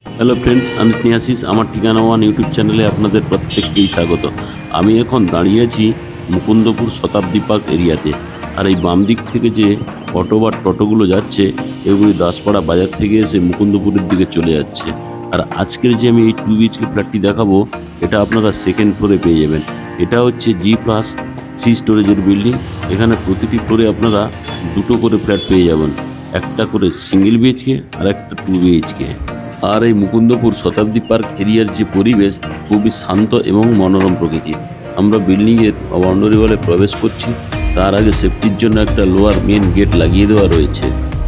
Hello friends, আমি স্নেহাশিস। আমার ঠিকানা ওয়ান ইউটিউব চ্যানেলে আপনাদের প্রত্যেককেই স্বাগত। আমি এখন দাঁড়িয়ে আছি মুকুন্দপুর শতাব্দী পার্ক এরিয়াতে। আর এই বাম দিক থেকে যে অটো বা টোটোগুলো যাচ্ছে, এগুলি দাসপাড়া বাজার থেকে এসে মুকুন্দপুরের দিকে চলে যাচ্ছে। আর আজকের যে আমি এই 2 BHK ফ্ল্যাটটি দেখাবো, এটা আপনারা সেকেন্ড ফ্লোরে পেয়ে যাবেন। এটা হচ্ছে G+3 স্টোরেজের বিল্ডিং। এখানে প্রতিটি ফ্লোরে আপনারা দুটো করে ফ্ল্যাট পেয়ে যাবেন, একটা করে সিঙ্গেল BHK আর একটা 2 BHK। আর এই মুকুন্দপুর শতাব্দী পার্ক এরিয়ার যে পরিবেশ খুবই শান্ত এবং মনোরম প্রকৃতির। আমরা বিল্ডিংয়ের বাউন্ডারি ওয়ালে প্রবেশ করছি, তার আগে সেফটির জন্য একটা লোয়ার মেন গেট লাগিয়ে দেওয়া রয়েছে।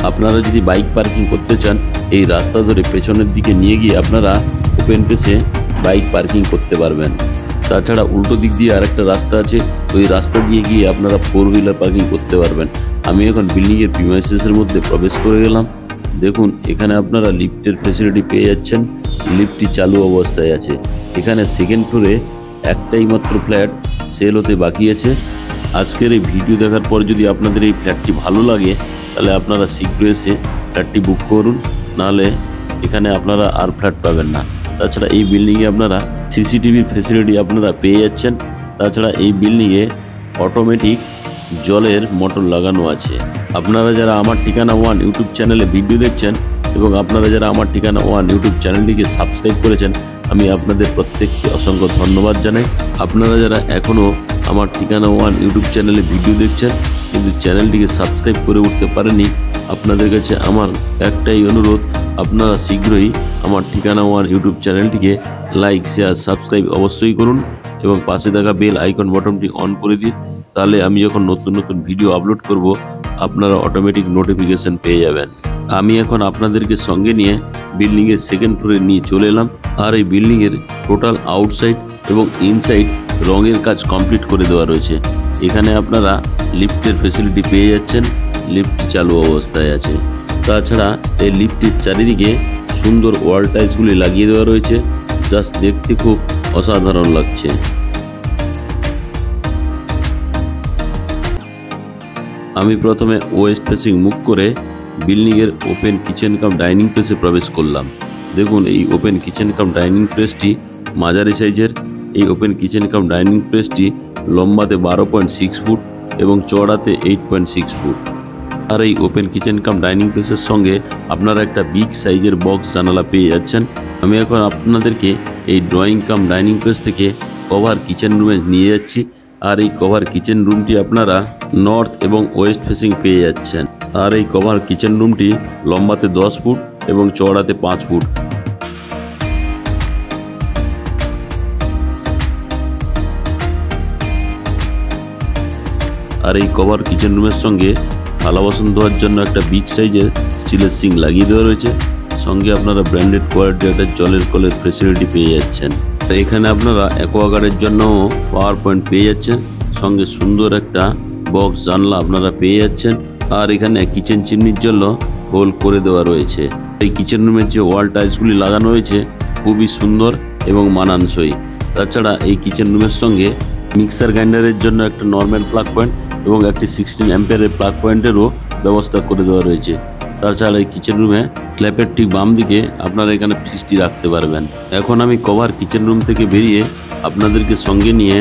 আপনারা যদি বাইক পার্কিং করতে চান, এই রাস্তা ধরে পেছনের দিকে নিয়ে গিয়ে আপনারা ওপেন পেসে বাইক পার্কিং করতে পারবেন। তাছাড়া উল্টো দিক দিয়ে আরেকটা রাস্তা আছে, ওই রাস্তা দিয়ে গিয়ে আপনারা 4 হুইলার পার্কিং করতে পারবেন। আমি এখন বিল্ডিংয়ের প্রিমাইসেসের মধ্যে প্রবেশ করে গেলাম। দেখুন, এখানে আপনারা লিফটের ফ্যাসিলিটি পেয়ে যাচ্ছেন। লিফটটি চালু অবস্থায় আছে। এখানে সেকেন্ড ফ্লোরে একটাই মাত্র ফ্ল্যাট সেল হতে বাকি আছে। আজকের এই ভিডিও দেখার পর যদি আপনাদের এই ফ্ল্যাটটি ভালো লাগে, তাহলে আপনারা শীঘ্র এসে ফ্ল্যাটটি বুক করুন, নাহলে এখানে আপনারা আর ফ্ল্যাট পাবেন না। তাছাড়া এই বিল্ডিংয়ে আপনারা সিসিটিভির ফ্যাসিলিটি আপনারা পেয়ে যাচ্ছেন। তাছাড়া এই বিল্ডিংয়ে অটোমেটিক জলের মোটর লাগানো আছে। আপনারা যারা আমার ঠিকানা ওয়ান ইউটিউব চ্যানেলে ভিডিও দেখছেন এবং আপনারা যারা আমার ঠিকানা ওয়ান ইউটিউব চ্যানেলটিকে সাবস্ক্রাইব করেছেন, আমি আপনাদের প্রত্যেককে অসংখ্য ধন্যবাদ জানাই। আপনারা যারা এখনও আমার ঠিকানা ওয়ান ইউটিউব চ্যানেলে ভিডিও দেখছেন কিন্তু চ্যানেলটিকে সাবস্ক্রাইব করে উঠতে পারেননি, আপনাদের কাছে আমার একটাই অনুরোধ, আপনারা শীঘ্রই আমার ঠিকানা ওয়ান ইউটিউব চ্যানেলটিকে লাইক, শেয়ার, সাবস্ক্রাইব অবশ্যই করুন এবং পাশে থাকা বেল আইকন বাটনটি অন করে দিন। তাহলে আমি যখন নতুন নতুন ভিডিও আপলোড করব, আপনারা অটোমেটিক নোটিফিকেশন পেয়ে যাবেন। আমি এখন আপনাদেরকে সঙ্গে নিয়ে বিল্ডিংয়ের সেকেন্ড ফ্লোরে নিয়ে চলে এলাম। আর এই বিল্ডিংয়ের টোটাল আউটসাইড এবং ইনসাইড রঙের কাজ কমপ্লিট করে দেওয়া রয়েছে। এখানে আপনারা লিফটের ফ্যাসিলিটি পেয়ে যাচ্ছেন। লিফটটি চালু অবস্থায় আছে। তাছাড়া এই লিফটটির চারিদিকে সুন্দর ওয়াল টাইলসগুলি লাগিয়ে দেওয়া রয়েছে, জাস্ট দেখতে খুব অসাধারণ লাগছে। আমি প্রথমে ওয়েস্ট ফেসিং মুখ করে বিল্ডিংয়ের ওপেন কিচেন কাম ডাইনিং প্লেসে প্রবেশ করলাম। দেখুন, এই ওপেন কিচেন কাম ডাইনিং প্লেসটি মাঝারি সাইজের। এই ওপেন কিচেন কাম ডাইনিং প্লেসটি লম্বাতে 12.6 ফুট এবং চওড়াতে 8.6 ফুট। আর এই ওপেন কিচেন কাম ডাইনিং প্লেসের সঙ্গে আপনারা একটা বিগ সাইজের বক্স জানালা পেয়ে যাচ্ছেন। আমি এখন আপনাদেরকে এই ড্রয়িং কাম ডাইনিং প্লেস থেকে কভার কিচেন রুমে নিয়ে যাচ্ছি। আর এই কভার কিচেন রুমটি আপনারা নর্থ এবং ওয়েস্ট ফেসিং পেয়ে যাচ্ছেন। আর এই কভার কিচেন রুমটি লম্বাতে 10 ফুট এবং চওড়াতে 5 ফুট। আর এই কভার কিচেন রুমের সঙ্গে থালা বাসন ধোয়ার জন্য একটা বিগ সাইজের স্টিলের সিঙ্ক লাগিয়ে দেওয়া রয়েছে। সঙ্গে আপনারা ব্র্যান্ডেড কোয়ালিটির একটা জলের কলের ফ্যাসিলিটি পেয়ে যাচ্ছেন। এখানে আপনারা অ্যাকোয়াগার্ডের জন্য পাওয়ার পয়েন্ট পেয়ে যাচ্ছেন। সঙ্গে সুন্দর একটা বক্স জানলা আপনারা পেয়ে যাচ্ছেন। আর এখানে কিচেন চিমনির জন্য হোল করে দেওয়া রয়েছে। এই কিচেন রুমের যে ওয়াল টাইলসগুলি লাগানো হয়েছে খুবই সুন্দর এবং মানানসই। তাছাড়া এই কিচেন রুমের সঙ্গে মিক্সার গ্রাইন্ডারের জন্য একটা নর্মাল প্লাগ পয়েন্ট এবং একটি 16 অ্যাম্পিয়ারের প্লাগ পয়েন্টেরও ব্যবস্থা করে দেওয়া রয়েছে। তাছাড়া এই কিচেন রুমে স্ল্যাপের ঠিক বাম দিকে আপনারা এখানে ফ্রিজটি রাখতে পারবেন। এখন আমি কভার কিচেন রুম থেকে বেরিয়ে আপনাদেরকে সঙ্গে নিয়ে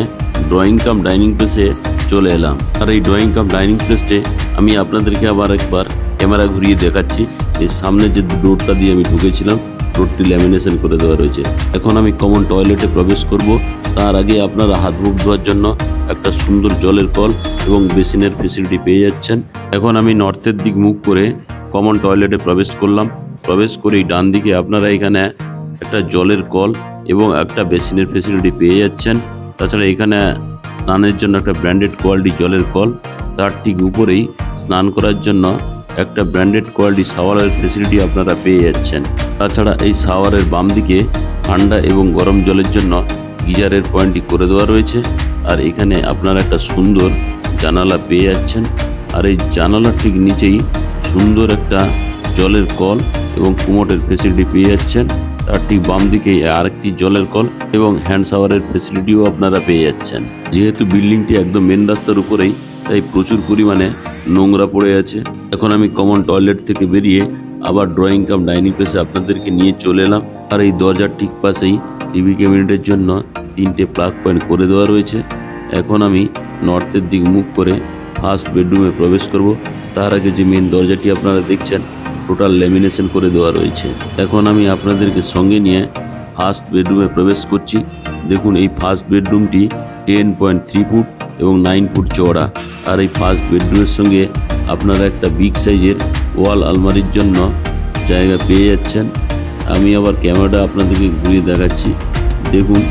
ড্রয়িং কাম ডাইনিং প্লেসে চলে এলাম। আর এই ড্রয়িং কাম ডাইনিং প্লেসে আমি আপনাদেরকে আবার একবার ক্যামেরা ঘুরিয়ে দেখাচ্ছি। এই সামনে যে ডোরটা দিয়ে আমি ঢুকেছিলাম, ডোরটি ল্যামিনেশন করে দেওয়া রয়েছে। এখন আমি কমন টয়লেটে প্রবেশ করব। তার আগে আপনারা হাত মুখ ধোয়ার জন্য একটা সুন্দর জলের কল এবং বেসিনের ফ্যাসিলিটি পেয়ে যাচ্ছেন। এখন আমি নর্থের দিক মুখ করে কমন টয়লেটে প্রবেশ করলাম। প্রবেশ করেই ডান দিকে আপনারা এখানে একটা জলের কল এবং একটা বেসিনের ফ্যাসিলিটি পেয়ে যাচ্ছেন। তাছাড়া এখানে স্নানের জন্য একটা ব্র্যান্ডেড কোয়ালিটি জলের কল, তার ঠিক উপরেই স্নান করার জন্য একটা ব্র্যান্ডেড কোয়ালিটি শাওয়ারের ফ্যাসিলিটি আপনারা পেয়ে যাচ্ছেন। তাছাড়া এই শাওয়ারের বাম দিকে ঠান্ডা এবং গরম জলের জন্য গিজারের পয়েন্টটি করে দেওয়া রয়েছে। আর এখানে আপনারা একটা সুন্দর জানালা পেয়ে যাচ্ছেন। আর এই জানালার ঠিক নিচেই সুন্দর একটা জলের কল এবং কুমোটের ফ্যাসিলিটি পেয়ে যাচ্ছেন। তার ঠিক বাম দিকে আরেকটি জলের কল এবং হ্যান্ড শাওয়ারের ফ্যাসিলিটিও আপনারা পেয়ে যাচ্ছেন। যেহেতু বিল্ডিংটি একদম মেন রাস্তার উপরেই, তাই প্রচুর পরিমাণে নোংরা পড়ে আছে। এখন আমি কমন টয়লেট থেকে বেরিয়ে আবার ড্রয়িং কাম ডাইনিং প্লেসে আপনাদেরকে নিয়ে চলে এলাম। আর এই দরজার ঠিক পাশেই টিভি ক্যাবিনেটের জন্য 3টে প্লাগ পয়েন্ট করে দেওয়া রয়েছে। এখন আমি নর্থের দিক মুখ করে ফার্স্ট বেডরুমে প্রবেশ করব। তার আগে যে মেন দরজাটি আপনারা দেখছেন টোটাল ল্যামিনেশন করে দেওয়া রয়েছে। এখন আমি আপনাদেরকে সঙ্গে নিয়ে ফার্স্ট বেডরুমে প্রবেশ করছি। দেখুন এই ফার্স্ট বেডরুমটি 10.3 ফুট এবং 9 ফুট চওড়া। আর এই ফার্স্ট বেডরুমের সঙ্গে আপনারা একটা বিগ সাইজের ওয়াল আলমারির জন্য জায়গা পেয়ে যাচ্ছেন। আমি আবার ক্যামেরাটা আপনাদেরকে ঘুরিয়ে দেখাচ্ছি। দেখুন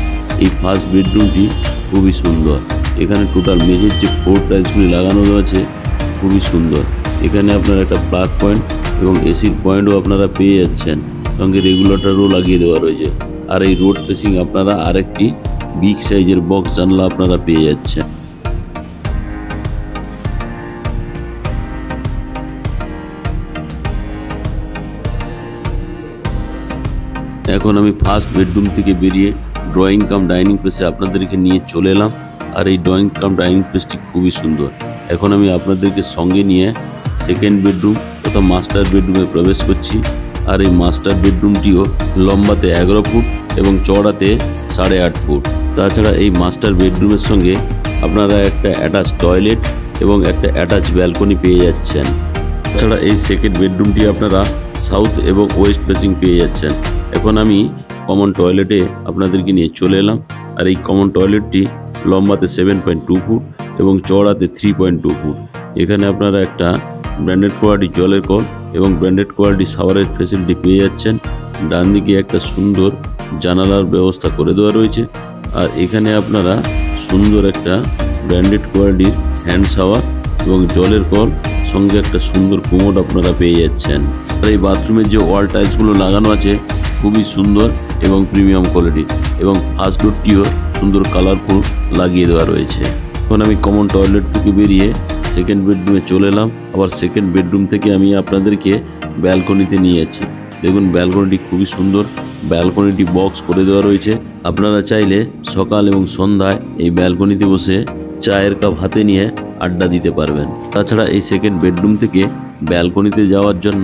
এই ফার্স্ট বেডরুমটি খুবই সুন্দর। এখানে টোটাল মেঝের যে ফ্লোর টাইলসগুলি লাগানো রয়েছে খুবই সুন্দর। এখানে আপনারা একটা প্লাগ পয়েন্ট এবং এসির পয়েন্টও আপনারা পেয়ে যাচ্ছেন, সঙ্গে রেগুলেটরও লাগিয়ে দেওয়া রয়েছে। আর এই রোড ফেসিং আপনারা আরেকটি বিগ সাইজের বক্স জানলা আপনারা পেয়ে যাচ্ছেন। এখন আমি ফার্স্ট বেডরুম থেকে বেরিয়ে ড্রয়িং কাম ডাইনিং প্লেসে আপনাদেরকে নিয়ে চলে এলাম। আর এই ড্রয়িং কাম ডাইনিং প্লেসটি খুবই সুন্দর। এখন আমি আপনাদেরকে সঙ্গে নিয়ে সেকেন্ড বেডরুম তথা মাস্টার বেডরুমে প্রবেশ করছি। আর এই মাস্টার বেডরুমটিও লম্বাতে 11 ফুট এবং চওড়াতে 8.5 ফুট। তাছাড়া এই মাস্টার বেডরুমের সঙ্গে আপনারা একটা অ্যাটাচ টয়লেট এবং একটা অ্যাটাচ ব্যালকনি পেয়ে যাচ্ছেন। তাছাড়া এই সেকেন্ড বেডরুমটি আপনারা সাউথ এবং ওয়েস্ট ফেসিং পেয়ে যাচ্ছেন। এখন আমি কমন টয়লেটে আপনাদেরকে নিয়ে চলে এলাম। আর এই কমন টয়লেটটি লম্বাতে 7.2 ফুট এবং চওড়াতে 3.2 ফুট। এখানে আপনারা একটা ব্র্যান্ডেড কোয়ালিটি জলের কল এবং ব্র্যান্ডেড কোয়ালিটি শাওয়ারের ফেসিলিটি পেয়ে যাচ্ছেন। ডান দিকে একটা সুন্দর জানালার ব্যবস্থা করে দেওয়া রয়েছে। আর এখানে আপনারা সুন্দর একটা ব্র্যান্ডেড কোয়ালিটির হ্যান্ড শাওয়ার এবং জলের কল সঙ্গে একটা সুন্দর কোমোড আপনারা পেয়ে যাচ্ছেন। আর এই বাথরুমের যে ওয়াল টাইলসগুলো লাগানো আছে খুবই সুন্দর এবং প্রিমিয়াম কোয়ালিটি, এবং ফার্স্ট ডোরটিও সুন্দর কালারফুল লাগিয়ে দেওয়া রয়েছে। এখন আমি কমন টয়লেট থেকে বেরিয়ে সেকেন্ড বেডরুমে চলে এলাম। আবার সেকেন্ড বেডরুম থেকে আমি আপনাদেরকে ব্যালকনিতে নিয়ে যাচ্ছি। দেখুন ব্যালকনিটি খুবই সুন্দর। ব্যালকনিটি বক্স করে দেওয়া রয়েছে। আপনারা চাইলে সকাল এবং সন্ধ্যায় এই ব্যালকনিতে বসে চায়ের কাপ হাতে নিয়ে আড্ডা দিতে পারবেন। তাছাড়া এই সেকেন্ড বেডরুম থেকে ব্যালকনিতে যাওয়ার জন্য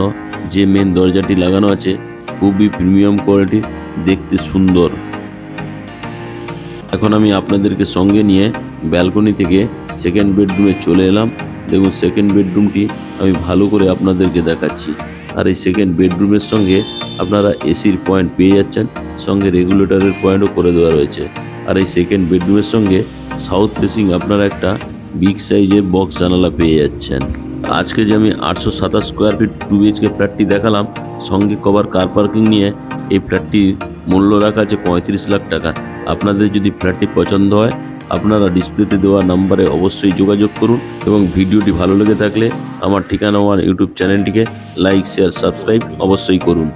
যে মেন দরজাটি লাগানো আছে খুবই প্রিমিয়াম কোয়ালিটি, দেখতে সুন্দর। এখন আমি আপনাদেরকে সঙ্গে নিয়ে ব্যালকনি থেকে সেকেন্ড বেডরুমে চলে এলাম। দেখুন সেকেন্ড বেডরুমটি আমি ভালো করে আপনাদেরকে দেখাচ্ছি। আর এই সেকেন্ড বেডরুমের সঙ্গে আপনারা এসির পয়েন্ট পেয়ে যাচ্ছেন, সঙ্গে রেগুলেটরের পয়েন্টও করে দেওয়া রয়েছে। আর এই সেকেন্ড বেডরুমের সঙ্গে সাউথ ফেসিং আপনারা একটা বিগ সাইজের বক্স জানালা পেয়ে যাচ্ছেন। আজকে যে আমি 827 স্কোয়ার ফিট 2 BHK ফ্ল্যাটটি দেখালাম, সঙ্গে কভার কার পার্কিং নিয়ে এই ফ্ল্যাটটির মূল্য রাখা আছে 35 লাখ টাকা। আপনাদের যদি ফ্ল্যাটটি পছন্দ হয় আপনারা ডিসপ্লেতে দেওয়া নাম্বারে অবশ্যই যোগাযোগ করুন, এবং ভিডিওটি ভালো লেগে থাকলে আমার ঠিকানা ওয়ান ইউটিউব চ্যানেলটিকে লাইক, শেয়ার, সাবস্ক্রাইব অবশ্যই করুন।